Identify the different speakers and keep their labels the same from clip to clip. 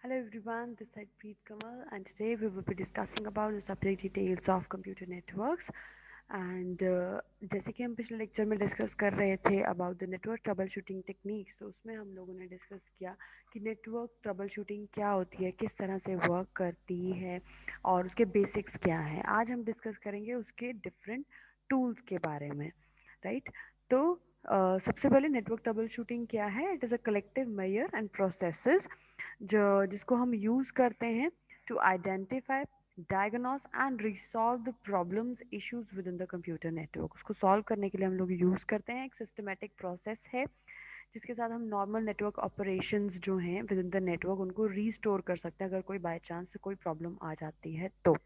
Speaker 1: Hello everyone, this is Preet Kamal and today we will be discussing about the subject details of computer networks and जैसे कि हम पिछले lecture में discuss कर रहे थे about the network trouble shooting techniques तो उसमें हम लोगों ने डिस्कस किया कि नेटवर्क ट्रबल शूटिंग क्या होती है, किस तरह से वर्क करती है और उसके बेसिक्स क्या हैं। आज हम डिस्कस करेंगे उसके डिफरेंट टूल्स के बारे में, राइट। तो सबसे पहले नेटवर्क ट्रबल शूटिंग क्या है? It is a collective measure and processes जो जिसको हम यूज़ करते हैं to identify diagnose and resolve the problems issues within the computer network. उसको सॉल्व करने के लिए हम लोग यूज़ करते हैं। एक सिस्टमेटिक प्रोसेस है जिसके साथ हम नॉर्मल नेटवर्क ऑपरेशंस जो हैं विद इन द नेटवर्क उनको रीस्टोर कर सकते हैं अगर कोई बाय चांस कोई प्रॉब्लम आ जाती है तो।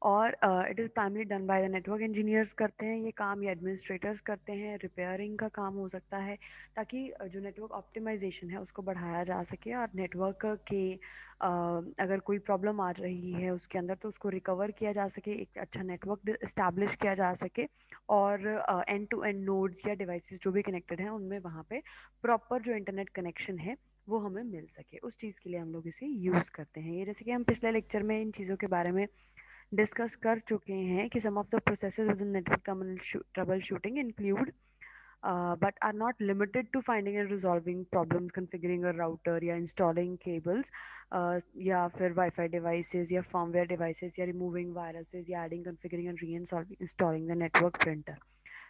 Speaker 1: और it is primary done by the network engineers करते हैं ये काम, या एडमिनिस्ट्रेटर्स करते हैं। रिपेयरिंग का काम हो सकता है ताकि जो नेटवर्क ऑप्टिमाइजेशन है उसको बढ़ाया जा सके और नेटवर्क के अगर कोई प्रॉब्लम आ रही है उसके अंदर तो उसको रिकवर किया जा सके, एक अच्छा नेटवर्क इस्टेब्लिश किया जा सके और एंड टू एंड नोड्स या डिवाइसेस जो भी कनेक्टेड हैं उनमें वहाँ पे प्रॉपर जो इंटरनेट कनेक्शन है वो हमें मिल सके, उस चीज़ के लिए हम लोग इसे यूज़ करते हैं। ये जैसे कि हम पिछले लेक्चर में इन चीज़ों के बारे में डिस्कस कर चुके हैं कि some of the processes within network troubleshooting include but are not limited to finding and resolving problems configuring a router या installing cables या फिर वाईफाई devices या firmware devices या removing viruses या adding configuring and reinstalling the network printer,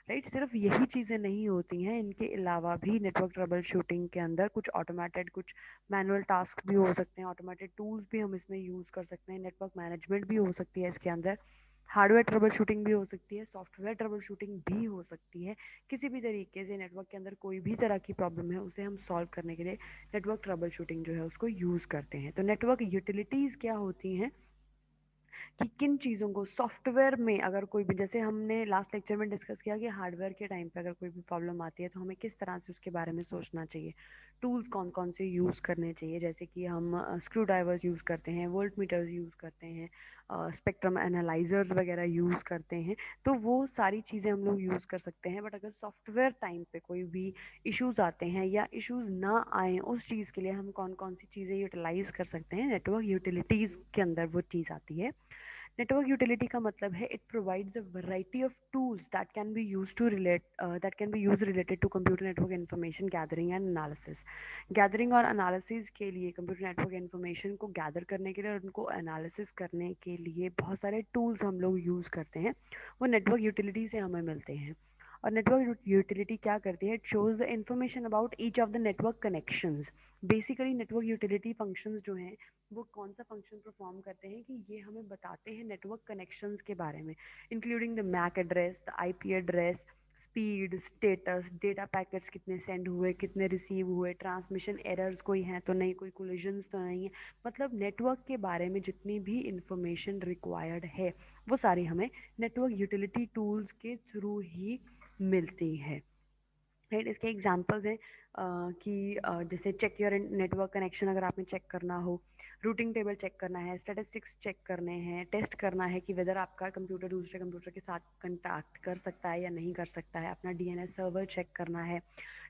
Speaker 1: right. सिर्फ यही चीज़ें नहीं होती हैं, इनके अलावा भी नेटवर्क ट्रबल शूटिंग के अंदर कुछ ऑटोमेटेड कुछ मैनुअल टास्क भी हो सकते हैं, ऑटोमेटेड टूल्स भी हम इसमें यूज़ कर सकते हैं, नेटवर्क मैनेजमेंट भी हो सकती है इसके अंदर, हार्डवेयर ट्रबल शूटिंग भी हो सकती है, सॉफ्टवेयर ट्रबल शूटिंग भी हो सकती है। किसी भी तरीके से नेटवर्क के अंदर कोई भी तरह की प्रॉब्लम है उसे हम सॉल्व करने के लिए नेटवर्क ट्रबल शूटिंग जो है उसको यूज़ करते हैं। तो नेटवर्क यूटिलिटीज़ क्या होती हैं कि किन चीज़ों को सॉफ्टवेयर में अगर कोई भी, जैसे हमने लास्ट लेक्चर में डिस्कस किया कि हार्डवेयर के टाइम पे अगर कोई भी प्रॉब्लम आती है तो हमें किस तरह से उसके बारे में सोचना चाहिए, टूल्स कौन कौन से यूज़ करने चाहिए। जैसे कि हम स्क्रू ड्राइवर्स यूज़ करते हैं, वोल्ट मीटर्स यूज़ करते हैं, स्पेक्ट्रम एनालाइजर्स वगैरह यूज़ करते हैं, तो वो सारी चीज़ें हम लोग यूज़ कर सकते हैं। बट अगर सॉफ्टवेयर टाइम पे कोई भी इश्यूज़ आते हैं या इश्यूज़ ना आए उस चीज़ के लिए हम कौन कौन सी चीज़ें यूटिलाइज़ कर सकते हैं, नेटवर्क यूटिलिटीज़ के अंदर वो चीज़ आती है। नेटवर्क यूटिलिटी का मतलब है it provides a variety of tools that can be use related to computer network information gathering and analysis. Gathering और एनालिसिस के लिए, कंप्यूटर नेटवर्क इन्फॉर्मेशन को गैदर करने के लिए और उनको एनालिसिस करने के लिए बहुत सारे टूल्स हम लोग यूज़ करते हैं, वो नेटवर्क यूटिलिटी से हमें मिलते हैं। और नेटवर्क यूटिलिटी क्या करती है? It shows the information about each of the network connections. Basically network utility functions जो हैं वो कौन सा फंक्शन परफॉर्म करते हैं कि ये हमें बताते हैं नेटवर्क कनेक्शंस के बारे में, including the MAC address, the IP address, speed, status, data packets कितने सेंड हुए, कितने रिसीव हुए, ट्रांसमिशन एरर्स कोई हैं तो नहीं, कोई कोलिजन्स तो नहीं है। मतलब नेटवर्क के बारे में जितनी भी इंफॉर्मेशन रिक्वायर्ड है वो सारी हमें नेटवर्क यूटिलिटी टूल्स के थ्रू ही मिलती है, राइट। इसके एग्जांपल्स हैं कि जैसे चेक योर नेटवर्क कनेक्शन, अगर आपने चेक करना हो, रूटिंग टेबल चेक करना है, स्टैटिस्टिक्स चेक करने हैं, टेस्ट करना है कि वेदर आपका कंप्यूटर दूसरे कंप्यूटर के साथ कंटैक्ट कर सकता है या नहीं कर सकता है, अपना डीएनएस सर्वर चेक करना है,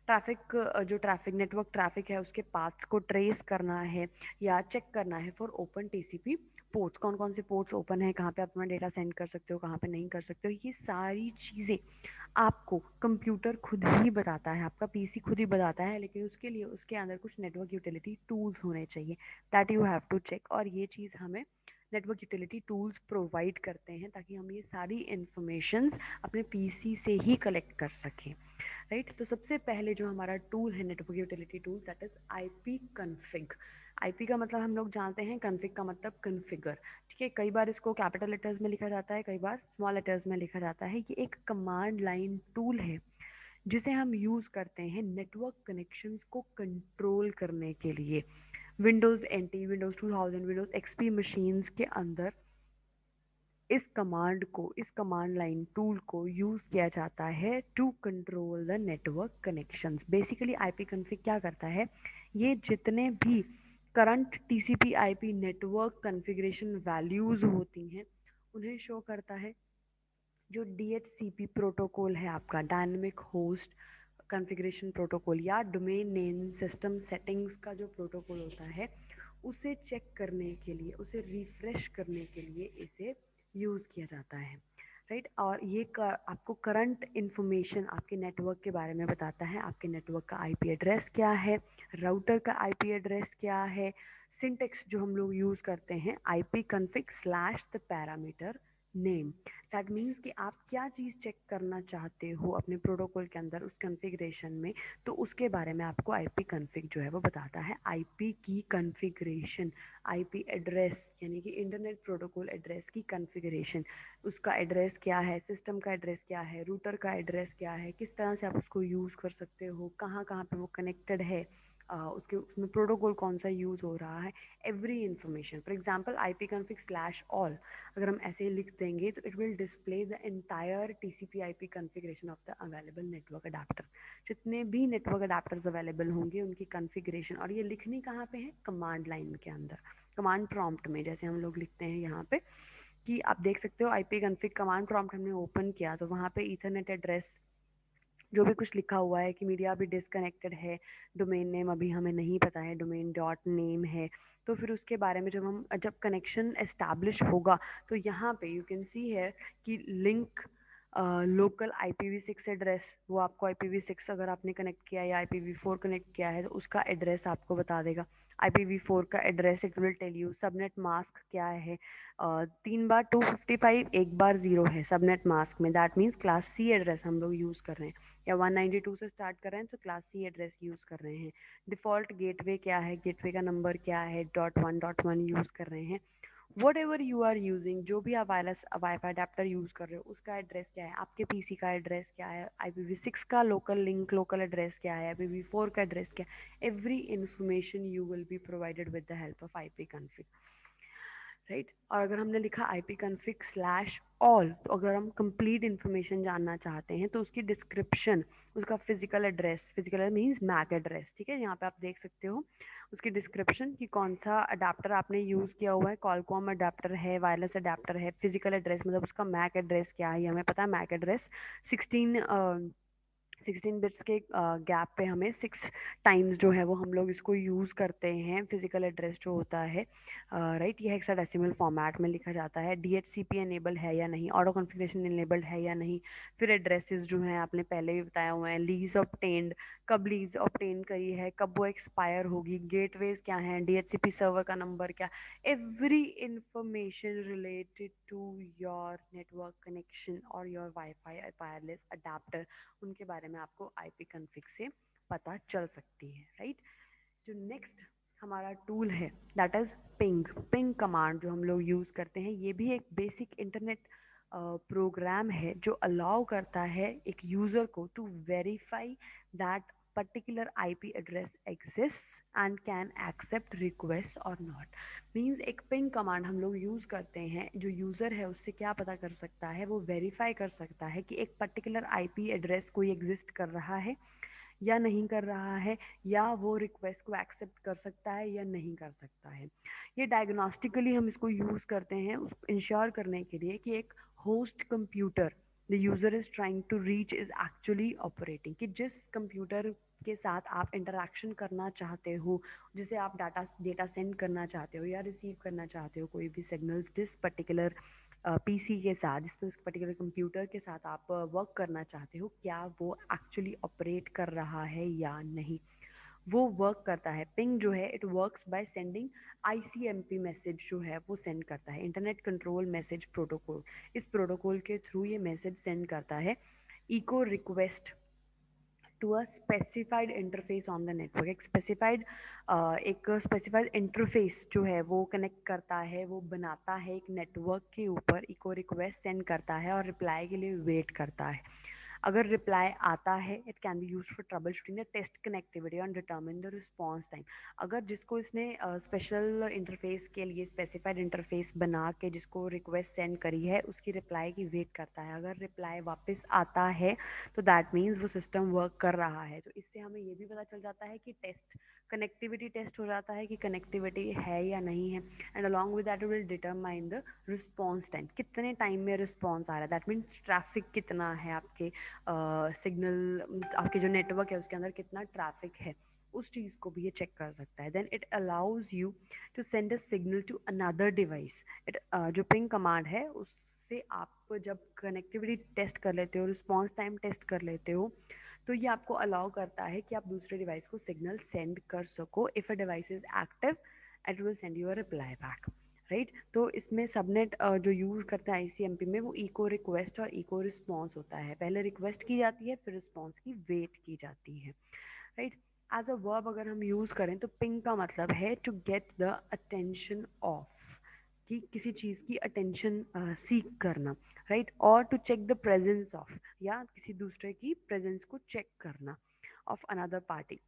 Speaker 1: ट्रैफिक जो ट्रैफिक नेटवर्क ट्रैफिक है उसके पाथ्स को ट्रेस करना है या चेक करना है फॉर ओपन टीसीपी पोर्ट्स, कौन कौन से पोर्ट्स ओपन है, कहाँ पे आप अपना डेटा सेंड कर सकते हो, कहाँ पे नहीं कर सकते हो। ये सारी चीज़ें आपको कंप्यूटर खुद ही बताता है, आपका पीसी खुद ही बताता है, लेकिन उसके लिए उसके अंदर कुछ नेटवर्क यूटिलिटी टूल्स होने चाहिए that you have to check, और ये चीज़ हमें नेटवर्क यूटिलिटी टूल्स प्रोवाइड करते हैं ताकि हम ये सारी इंफॉर्मेशंस अपने पीसी से ही कलेक्ट कर सकें, राइट। तो सबसे पहले जो हमारा टूल है network utility tool, that is IP config. IP का मतलब हम लोग जानते हैं, कन्फिग का मतलब कन्फिगर, ठीक है। कई बार इसको कैपिटल लेटर्स में लिखा जाता है, कई बार स्मॉल लेटर्स में लिखा जाता है। ये एक कमांड लाइन टूल है जिसे हम यूज़ करते हैं नेटवर्क कनेक्शंस को कंट्रोल करने के लिए। Windows NT, Windows 2000, Windows XP machines के अंदर इस कमांड लाइन टूल को यूज़ किया जाता है to control the network connections. Basically ipconfig क्या करता है, ये जितने भी current TCP IP network configuration values होती हैं उन्हें शो करता है। जो डीएचसीपी प्रोटोकॉल है आपका, डायनेमिक होस्ट कॉन्फ़िगरेशन प्रोटोकॉल या डोमेन नेम सिस्टम सेटिंग्स का जो प्रोटोकॉल होता है उसे चेक करने के लिए, उसे रिफ्रेश करने के लिए इसे यूज़ किया जाता है, राइट। और ये आपको करंट इन्फॉर्मेशन आपके नेटवर्क के बारे में बताता है। आपके नेटवर्क का आईपी एड्रेस क्या है, राउटर का आईपी एड्रेस क्या है, सिंटेक्स जो हम लोग यूज़ करते हैं IP config slash the parameter name. That means कि आप क्या चीज़ चेक करना चाहते हो अपने प्रोटोकॉल के अंदर उस कॉन्फ़िगरेशन में, तो उसके बारे में आपको आईपी कॉन्फ़िग जो है वो बताता है। आईपी की कॉन्फ़िगरेशन, आईपी एड्रेस यानी कि इंटरनेट प्रोटोकॉल एड्रेस की कॉन्फ़िगरेशन, उसका एड्रेस क्या है, सिस्टम का एड्रेस क्या है, रूटर का एड्रेस क्या है, किस तरह से आप उसको यूज़ कर सकते हो, कहाँ कहाँ पे वो कनेक्टेड है, उसके उसमें प्रोटोकॉल कौन सा यूज़ हो रहा है, every information. For example IP config slash all अगर हम ऐसे ही लिख देंगे तो it will display the entire TCP IP configuration of the available network adapter. जितने भी नेटवर्क अडाप्टर्स अवेलेबल होंगे उनकी कॉन्फ़िगरेशन, और ये लिखनी कहाँ पे है, कमांड लाइन के अंदर, कमांड प्रॉम्प्ट में, जैसे हम लोग लिखते हैं यहाँ पे कि आप देख सकते हो आईपी कॉन्फ़िग कमांड प्रॉम्प्ट हमने ओपन किया तो वहाँ पे ईथरनेट एड्रेस जो भी कुछ लिखा हुआ है कि मीडिया अभी डिसकनेक्टेड है, डोमेन नेम अभी हमें नहीं पता है, डोमेन डॉट नेम है। तो फिर उसके बारे में जब कनेक्शन एस्टैब्लिश होगा तो यहाँ पे यू कैन सी है कि लिंक लोकल IPv6 एड्रेस, वो आपको IPv6 अगर आपने कनेक्ट किया या IPv4 कनेक्ट किया है तो उसका एड्रेस आपको बता देगा। IPv4 का address it will tell you. Subnet mask क्या है, 3 बार 255 1 बार 0 है सबनेट मास्क में, that means class C address हम लोग यूज़ कर रहे हैं, या 192 से स्टार्ट कर रहे हैं तो क्लास सी एड्रेस यूज़ कर रहे हैं। डिफ़ॉल्ट गेटवे क्या है, गेटवे का नंबर क्या है, .1.1 यूज़ कर रहे हैं। Whatever you are using, जो भी आप वायरलेस वाईफाई अडेप्टर यूज़ कर रहे हो उसका एड्रेस क्या है, आपके पीसी का एड्रेस क्या है, IPv6 का लोकल लिंक लोकल एड्रेस क्या है, IPv4 का एड्रेस क्या है, every information you will be provided with the help of IP config, right. और अगर हमने लिखा आईपी कॉन्फ़िग स्लैश ऑल, तो अगर हम कंप्लीट इन्फॉर्मेशन जानना चाहते हैं तो उसकी डिस्क्रिप्शन, उसका physical address, physical means MAC address, ठीक है, यहाँ पे आप देख सकते हो उसकी डिस्क्रिप्शन कि कौन सा अडाप्टर आपने यूज़ किया हुआ है, कॉलकॉम अडाप्टर है, वायरलेस अडाप्टर है, फिजिकल एड्रेस मतलब उसका मैक एड्रेस क्या है, ये हमें पता है मैक एड्रेस 16 बिट्स के गैप पे हमें 6 टाइम्स जो है वो हम लोग इसको यूज़ करते हैं, फिजिकल एड्रेस जो होता है, राइट। ये हेक्साडेसिमल फॉर्मेट में लिखा जाता है। DHCP एनेबल है या नहीं, ऑटो कॉन्फ़िगरेशन इनेबल्ड है या नहीं, फिर एड्रेसेस जो हैं आपने पहले भी बताया हुआ है, लीज ऑब्टेन्ड, कब लीज ऑब्टेन करी है, कब वो एक्सपायर होगी, गेटवेज क्या हैं, DHCP सर्वर का नंबर क्या, every information related to your network connection और योर वाईफाई वायरलेस अडाप्टर, उनके बारे में आपको आईपी कॉन्फ़िग से पता चल सकती है, राइट। जो नेक्स्ट हमारा टूल है that is ping. Ping command जो हम लोग यूज़ करते हैं, ये भी एक बेसिक इंटरनेट प्रोग्राम है जो अलाउ करता है एक यूज़र को to verify that particular IP address exists and can accept request or not। Means एक पिंग कमांड हम लोग यूज़ करते हैं, जो यूज़र है उससे क्या पता कर सकता है, वो वेरीफाई कर सकता है कि एक पर्टिकुलर IP एड्रेस कोई एग्जिस्ट कर रहा है या नहीं कर रहा है, या वो रिक्वेस्ट को एक्सेप्ट कर सकता है या नहीं कर सकता है। ये डायग्नोस्टिकली हम इसको यूज़ करते हैं उसको इंश्योर करने के लिए कि एक host computer the user is trying to reach is actually operating, कि जिस कंप्यूटर के साथ आप इंटरेक्शन करना चाहते हो, जिसे आप डाटा डेटा सेंड करना चाहते हो या रिसीव करना चाहते हो, कोई भी सिग्नल्स जिस पर्टिकुलर पीसी के साथ, जिस पर्टिकुलर कंप्यूटर के साथ आप वर्क करना चाहते हो, क्या वो एक्चुअली ऑपरेट कर रहा है या नहीं, वो वर्क करता है। पिंग जो है it works by sending ICMP message जो है वो सेंड करता है, इंटरनेट कंट्रोल मैसेज प्रोटोकॉल। इस प्रोटोकॉल के थ्रू ये मैसेज सेंड करता है echo request to a specified interface on the network. एक स्पेसिफाइड इंटरफेस जो है वो कनेक्ट करता है, वो बनाता है एक नेटवर्क के ऊपर, इको रिक्वेस्ट सेंड करता है और रिप्लाई के लिए वेट करता है। अगर रिप्लाई आता है it can be use for troubleshooting the test connectivity and determine the response time. अगर जिसको इसने स्पेशल इंटरफेस के लिए स्पेसिफाइड इंटरफेस बना के जिसको रिक्वेस्ट सेंड करी है उसकी रिप्लाई की वेट करता है, अगर रिप्लाई वापस आता है तो दैट मीन्स वो सिस्टम वर्क कर रहा है। तो इससे हमें ये भी पता चल जाता है कि टेस्ट कनेक्टिविटी टेस्ट हो जाता है कि कनेक्टिविटी है या नहीं है, and along with that will determine the response time, कितने टाइम में रिस्पॉन्स आ रहा है, दैट मीन्स ट्रैफिक कितना है आपके सिग्नल, आपके जो नेटवर्क है उसके अंदर कितना ट्रैफिक है, उस चीज़ को भी ये चेक कर सकता है। Then it allows you to send a signal to another device. It जो पिंग कमांड है उससे आप जब कनेक्टिविटी टेस्ट कर लेते हो, रिस्पॉन्स टाइम टेस्ट कर लेते हो, तो ये आपको अलाउ करता है कि आप दूसरे डिवाइस को सिग्नल सेंड कर सको। If a device is active it will send you a reply back, right. तो इसमें सबनेट जो यूज़ करते हैं आईसीएमपी में, वो इको रिक्वेस्ट और इको रिस्पॉन्स होता है। पहले रिक्वेस्ट की जाती है, फिर रिस्पॉन्स की वेट की जाती है, राइट। एज अ वर्ब अगर हम यूज़ करें तो पिंग का मतलब है to get the attention of, कि किसी चीज़ की अटेंशन सीख करना, राइट, और to check the presence of, या किसी दूसरे की प्रेजेंस को चेक करना, of another party.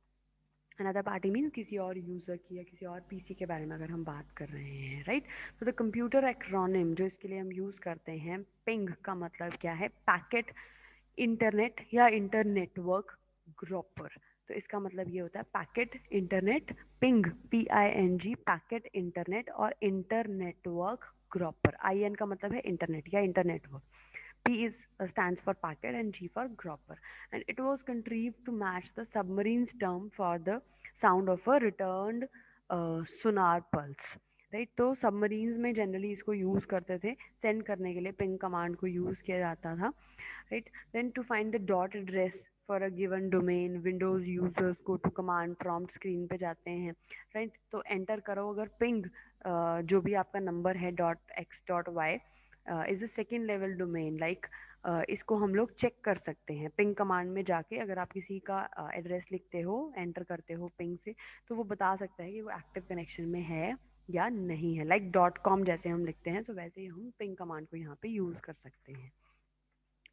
Speaker 1: Another party mean किसी और यूज़र की या किसी और पीसी के बारे में अगर हम बात कर रहे हैं, राइट। तो द कंप्यूटर एक्रोनिम जो इसके लिए हम यूज़ करते हैं, पिंग का मतलब क्या है, पैकेट इंटरनेट या इंटरनेटवर्क ग्रोपर। तो इसका मतलब ये होता है packet internet ping, PING, packet internet, और इंटरनेटवर्क ग्रोपर, IN का मतलब है इंटरनेट या internetwork. P is stands for packet and G for gropper, and it was contrived to match the submarine's term for the sound of a returned sonar pulse, right. तो submarines में generally इसको use करते थे, send करने के लिए ping command को use किया जाता था, right? Then to find the dot address for a given domain, Windows users go to command prompt screen पे जाते हैं, right? तो enter करो अगर ping जो भी आपका नंबर है .x.y is a second level domain, like इसको हम लोग चेक कर सकते हैं पिंग कमांड में जाके। अगर आप किसी का एड्रेस लिखते हो, एंटर करते हो पिंग से, तो वो बता सकता है कि वो एक्टिव कनेक्शन में है या नहीं है। लाइक .com जैसे हम लिखते हैं, तो वैसे ही हम पिंग कमांड को यहाँ पे यूज़ कर सकते हैं,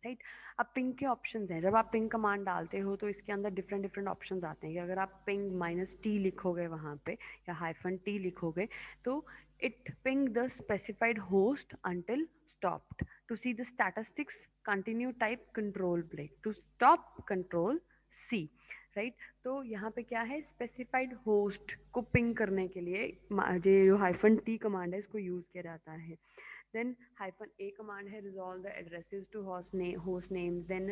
Speaker 1: राइट। अब पिंग के ऑप्शंस हैं। जब आप पिंग कमांड डालते हो तो इसके अंदर डिफरेंट डिफरेंट ऑप्शंस आते हैं कि अगर आप पिंग -t लिखोगे वहाँ पे, या -t लिखोगे, तो it ping the specified host until stopped. To see the statistics continue type control break, to stop control C, right. तो यहाँ पे क्या है, स्पेसिफाइड होस्ट को पिंग करने के लिए जो -t कमांड है इसको यूज़ किया जाता है। Then -a command है resolve the addresses to host names. Then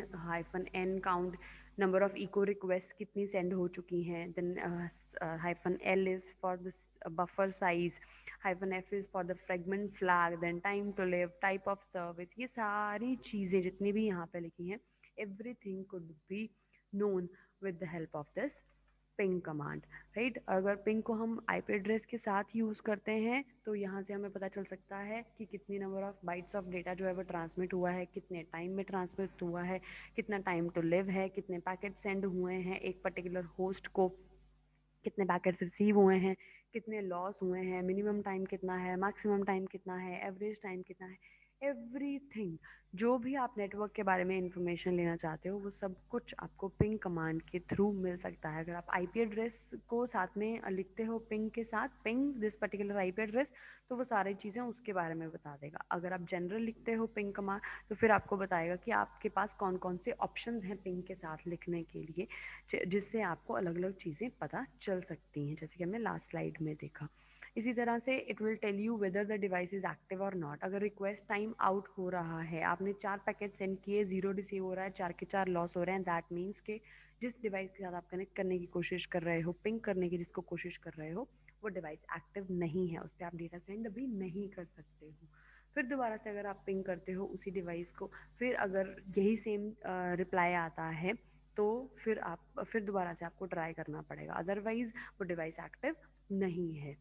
Speaker 1: -n count number of echo requests कितनी send हो चुकी हैं. Then -l is for the buffer size. -f is for the fragment flag. Then time to live, type of service. ये सारी चीज़ें जितनी भी यहाँ पे लिखी हैं, everything could be known with the help of this ping command, right. अगर पिंग को हम आईपी एड्रेस के साथ यूज़ करते हैं तो यहाँ से हमें पता चल सकता है कि कितनी number of bytes of data जो है वो ट्रांसमिट हुआ है, कितने टाइम में ट्रांसमिट हुआ है, कितना टाइम टू लिव है, कितने पैकेट सेंड हुए हैं एक पर्टिकुलर होस्ट को, कितने पैकेट्स रिसीव हुए हैं, कितने लॉस हुए हैं, मिनिमम टाइम कितना है, मैक्सिमम टाइम कितना है, एवरेज टाइम कितना है, एवरीथिंग। जो भी आप नेटवर्क के बारे में इंफॉर्मेशन लेना चाहते हो वो सब कुछ आपको पिंग कमांड के थ्रू मिल सकता है। अगर आप आईपी एड्रेस को साथ में लिखते हो पिंग के साथ, ping this particular IP address, तो वो सारी चीज़ें उसके बारे में बता देगा। अगर आप जनरल लिखते हो पिंग कमांड, तो फिर आपको बताएगा कि आपके पास कौन कौन से ऑप्शंस हैं पिंग के साथ लिखने के लिए, जिससे आपको अलग अलग चीज़ें पता चल सकती हैं, जैसे कि हमने लास्ट स्लाइड में देखा। इसी तरह से it will tell you whether the device is active और नॉट। अगर रिक्वेस्ट टाइम आउट हो रहा है, आपने 4 पैकेट सेंड किए, 0 रिसीव हो रहा है, 4 के 4 लॉस हो रहे हैं, दैट मीन्स के जिस डिवाइस के साथ आप कनेक्ट करने की कोशिश कर रहे हो, पिंग करने की जिसको कोशिश कर रहे हो, वो डिवाइस एक्टिव नहीं है, उस पर आप डेटा सेंड अभी नहीं कर सकते हो। फिर दोबारा से अगर आप पिंग करते हो उसी डिवाइस को, फिर अगर यही सेम रिप्लाई आता है, तो फिर दोबारा से आपको ट्राई करना पड़ेगा, अदरवाइज वो डिवाइस एक्टिव नहीं है,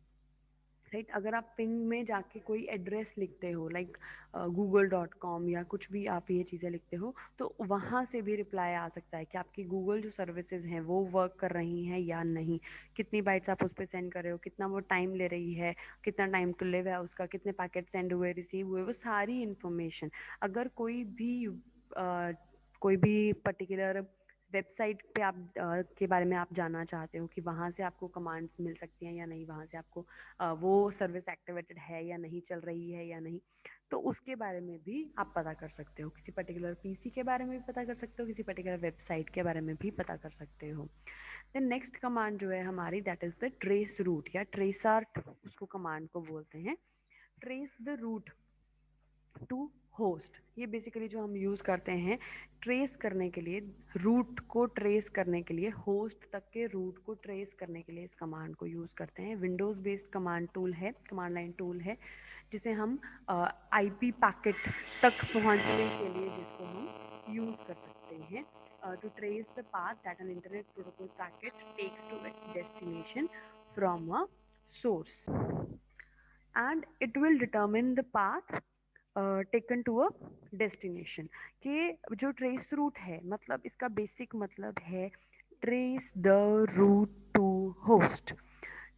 Speaker 1: राइट। अगर आप पिंग में जाके कोई एड्रेस लिखते हो, लाइक google.com या कुछ भी आप ये चीज़ें लिखते हो, तो वहाँ से भी रिप्लाई आ सकता है कि आपकी गूगल जो सर्विसेज हैं वो वर्क कर रही हैं या नहीं, कितनी बाइट्स आप उस पर सेंड कर रहे हो, कितना वो टाइम ले रही है, कितना टाइम टू लिव है उसका, कितने पैकेट सेंड हुए, रिसीव हुए, वो सारी इन्फॉर्मेशन। अगर कोई भी पर्टिकुलर वेबसाइट पे आप के बारे में आप जानना चाहते हो कि वहाँ से आपको कमांड्स मिल सकती हैं या नहीं, वहाँ से आपको वो सर्विस एक्टिवेटेड है या नहीं, चल रही है या नहीं, तो उसके बारे में भी आप पता कर सकते हो। किसी पर्टिकुलर पीसी के बारे में भी पता कर सकते हो, किसी पर्टिकुलर वेबसाइट के बारे में भी पता कर सकते हो। देन नेक्स्ट कमांड जो है हमारी that is the trace route या ट्रेसआर्ट उसको कमांड को बोलते हैं। Trace the route to host, ये बेसिकली जो हम यूज़ करते हैं ट्रेस करने के लिए, रूट को ट्रेस करने के लिए, होस्ट तक के रूट को ट्रेस करने के लिए इस कमांड को यूज़ करते हैं। विंडोज़ बेस्ड कमांड टूल है, कमांड लाइन टूल है, जिसे हम आईपी पैकेट तक पहुंचने के लिए जिसको हम यूज़ कर सकते हैं to trace the path that an internet protocol packet takes to its destination from a source, and it will determine the path taken to a destination. कि जो ट्रेस रूट है, मतलब इसका बेसिक मतलब है trace the route to host,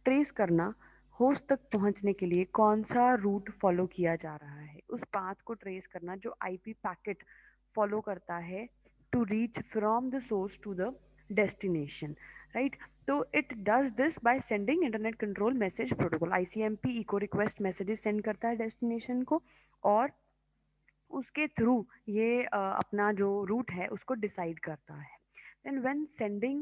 Speaker 1: trace करना host तक पहुंचने के लिए कौन सा रूट फॉलो किया जा रहा है, उस पाथ को ट्रेस करना जो आईपी पैकेट फॉलो करता है to reach from the source to the destination, right. तो it does this by sending internet control message protocol, ICMP echo request messages send करता है डेस्टिनेशन को, और उसके थ्रू ये अपना जो रूट है उसको डिसाइड करता है। then when sending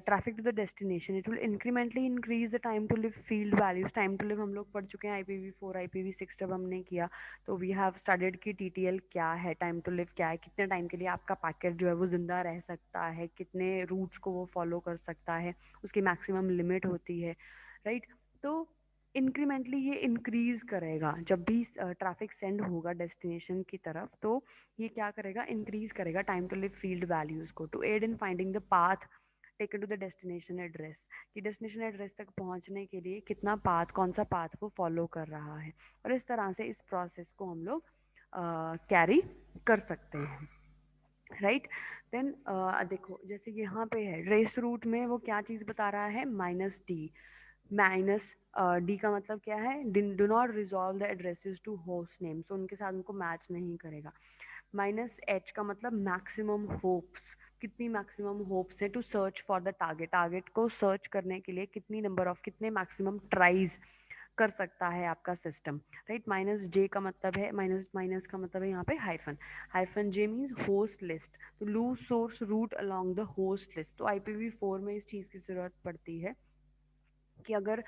Speaker 1: traffic to the destination it will incrementally increase the time to live field values। time to live हम लोग पढ़ चुके हैं IPv4 IPv6 जब हमने किया, तो we have studied कि TTL क्या है, time to live क्या है, कितने टाइम के लिए आपका पैकेट जो है वो जिंदा रह सकता है, कितने रूट्स को वो फॉलो कर सकता है, उसकी मैक्सिमम लिमिट होती है, राइट। तो इंक्रीमेंटली ये इंक्रीज करेगा जब भी ट्रैफिक सेंड होगा डेस्टिनेशन की तरफ, तो ये क्या करेगा, इंक्रीज करेगा time to live field values को to aid in finding the path taken to the destination address, कि डेस्टिनेशन एड्रेस तक पहुंचने के लिए कितना पाथ, कौन सा पाथ वो फॉलो कर रहा है, और इस तरह से इस प्रोसेस को हम लोग कैरी कर सकते हैं, राइट। देन देखो जैसे यहाँ पे है रेस रूट में वो क्या चीज़ बता रहा है, -d, माइनस डी का मतलब क्या है, do not resolve the addresses to host name, तो उनके साथ उनको मैच नहीं करेगा। -h का मतलब मैक्सिमम होप्स, कितनी मैक्सिमम होप्स है to search for the target, target को सर्च करने के लिए कितनी नंबर ऑफ, कितने मैक्सिमम ट्राइज कर सकता है आपका सिस्टम, राइट। -j का मतलब है, माइनस माइनस का मतलब है यहाँ पे hyphen, hyphen j means host list, तो loose source route along the host list, तो IPv4 में इस चीज़ की ज़रूरत पड़ती है कि अगर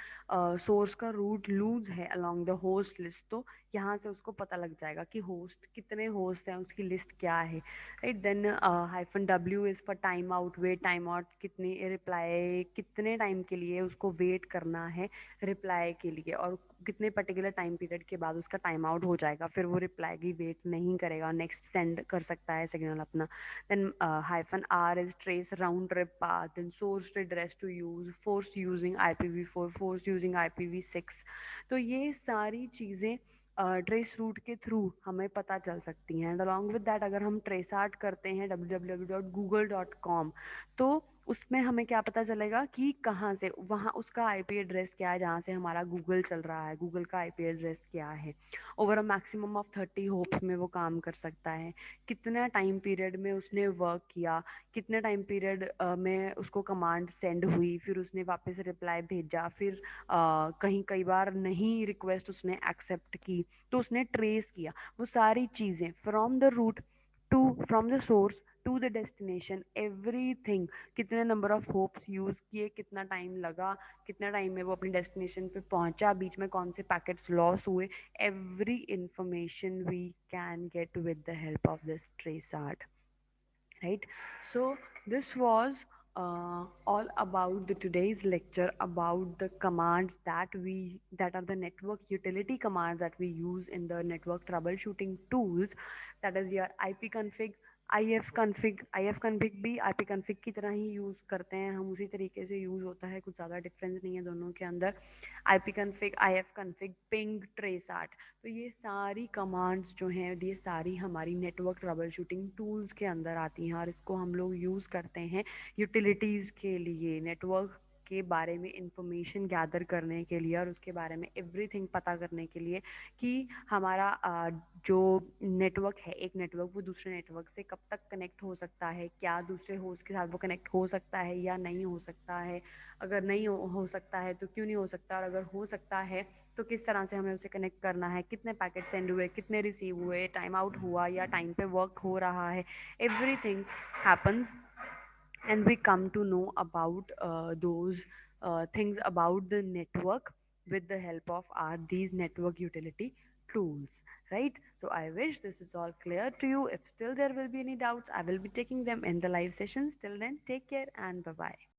Speaker 1: सोर्स का रूट लूज है अलोंग द होस्ट लिस्ट, तो यहाँ से उसको पता लग जाएगा कि होस्ट कितने होस्ट हैं, उसकी लिस्ट क्या है, right. Then -w is for time out, wait time out, कितनी रिप्लाई, कितने टाइम के लिए उसको वेट करना है रिप्लाई के लिए, और कितने पर्टिकुलर टाइम पीरियड के बाद उसका टाइम आउट हो जाएगा, फिर वो रिप्लाई की वेट नहीं करेगा, नेक्स्ट सेंड कर सकता है सिग्नल अपना। then -r is trace round trip path, then source address to use, force using IPv4, force using IPv6, तो ये सारी चीज़ें ट्रेस रूट के थ्रू हमें पता चल सकती हैं। एंड अलॉन्ग विद दैट अगर हम ट्रेस आर्ट करते हैं www.google.com, तो उसमें हमें क्या पता चलेगा कि कहाँ से, वहाँ उसका आईपी एड्रेस क्या है, जहाँ से हमारा गूगल चल रहा है, गूगल का आईपी एड्रेस क्या है, over a maximum of 30 hopes में वो काम कर सकता है, कितना टाइम पीरियड में उसने वर्क किया, कितने टाइम पीरियड में उसको कमांड सेंड हुई, फिर उसने वापस रिप्लाई भेजा, फिर कहीं कई बार नहीं रिक्वेस्ट उसने एक्सेप्ट की, तो उसने ट्रेस किया वो सारी चीज़ें from the route to, from the source to the destination, everything, कितने नंबर ऑफ होप्स यूज़ किए, कितना टाइम लगा, कितना टाइम में वो अपनी डेस्टिनेशन पे पहुंचा, बीच में कौन से पैकेट्स लॉस हुए, every information we can get with the help of this trace art, right. So this was all about the today's lecture about the commands that are the network utility commands that we use in the network troubleshooting tools, that is your ipconfig, ifconfig भी ipconfig की तरह ही use करते हैं हम, उसी तरीके से use होता है, कुछ ज़्यादा डिफरेंस नहीं है दोनों के अंदर। ipconfig, ifconfig, ping, traceart, तो ये सारी कमांड्स जो हैं ये सारी हमारी नेटवर्क ट्रबल शूटिंग टूल्स के अंदर आती हैं, और इसको हम लोग यूज़ करते हैं यूटिलिटीज़ के लिए, नेटवर्क के बारे में इंफॉर्मेशन गैदर करने के लिए, और उसके बारे में एवरीथिंग पता करने के लिए कि हमारा जो नेटवर्क है, एक नेटवर्क वो दूसरे नेटवर्क से कब तक कनेक्ट हो सकता है, क्या दूसरे होस्ट के साथ वो कनेक्ट हो सकता है या नहीं हो सकता है, अगर नहीं हो सकता है तो क्यों नहीं हो सकता, और अगर हो सकता है तो किस तरह से हमें उसे कनेक्ट करना है, कितने पैकेट सेंड हुए, कितने रिसीव हुए, टाइम आउट हुआ या टाइम पे वर्क हो रहा है, everything happens and we come to know about those things about the network with the help of our these network utility tools, right? So I wish this is all clear to you. If still there will be any doubts, I will be taking them in the live sessions. Till then, take care and bye bye.